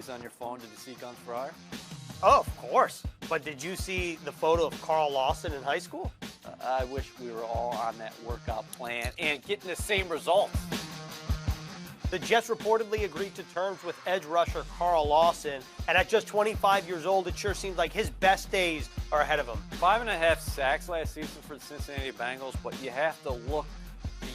always on your phone. Did you see Guns for Hire? Oh, of course. But did you see the photo of Carl Lawson in high school? I wish we were all on that workout plan and getting the same results. The Jets reportedly agreed to terms with edge rusher Carl Lawson, and at just 25 years old, it sure seems like his best days are ahead of him. 5.5 sacks last season for the Cincinnati Bengals, but you have to look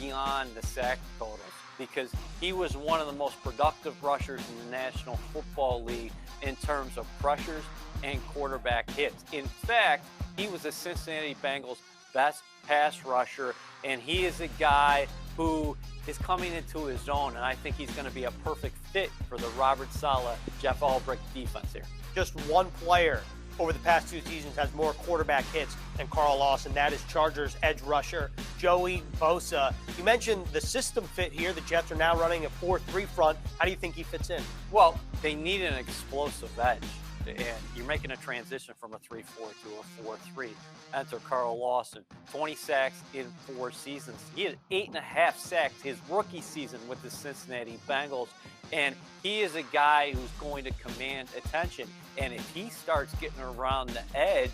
beyond the sack totals because he was one of the most productive rushers in the National Football League in terms of pressures and quarterback hits. In fact, he was the Cincinnati Bengals' best pass rusher, and he is a guy who is coming into his own, and I think he's going to be a perfect fit for the Robert Saleh, Jeff Ulbrich defense here. Just one player over the past 2 seasons has more quarterback hits than Carl Lawson. That is Chargers edge rusher Joey Bosa. You mentioned the system fit here. The Jets are now running a 4-3 front. How do you think he fits in? Well, they need an explosive edge, and you're making a transition from a 3-4 to a 4-3. Enter Carl Lawson, 20 sacks in 4 seasons. He had 8.5 sacks his rookie season with the Cincinnati Bengals, and he is a guy who's going to command attention. And if he starts getting around the edge,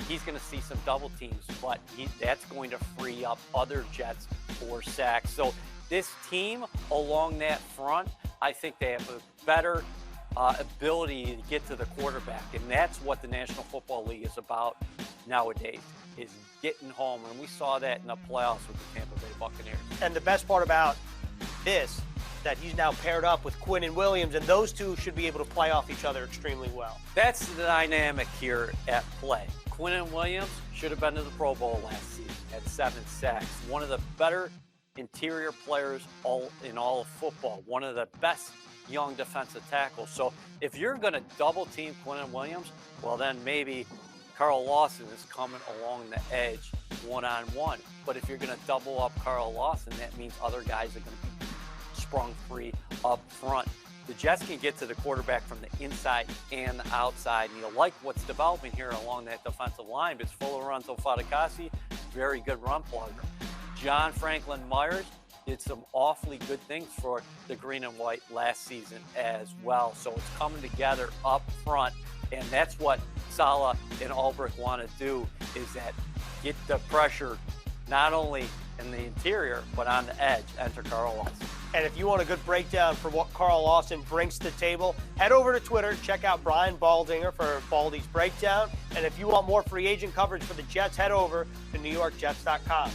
he's going to see some double teams, but that's going to free up other Jets for sacks. So this team along that front, I think they have a better ability to get to the quarterback, and that's what the National Football League is about nowadays, is getting home, and we saw that in the playoffs with the Tampa Bay Buccaneers. And the best part about this, that he's now paired up with Quinnen Williams, and those two should be able to play off each other extremely well. That's the dynamic here at play. Quinnen Williams should have been to the Pro Bowl last season at 7 sacks. One of the better interior players in all of football, one of the best young defensive tackles. So if you're going to double team Quinnen Williams, well then maybe Carl Lawson is coming along the edge one-on-one. But if you're going to double up Carl Lawson, that means other guys are going to be sprung free up front. The Jets can get to the quarterback from the inside and the outside, and you like what's developing here along that defensive line. It's full of Lorenzo Fatukasi, very good run plugger. John Franklin Myers did some awfully good things for the green and white last season as well. So it's coming together up front, and that's what Saleh and Ulbrich want to do, is that get the pressure not only in the interior, but on the edge. Enter Carl Lawson. And if you want a good breakdown for what Carl Lawson brings to the table, head over to Twitter, check out Brian Baldinger for Baldy's Breakdown. And if you want more free agent coverage for the Jets, head over to NewYorkJets.com.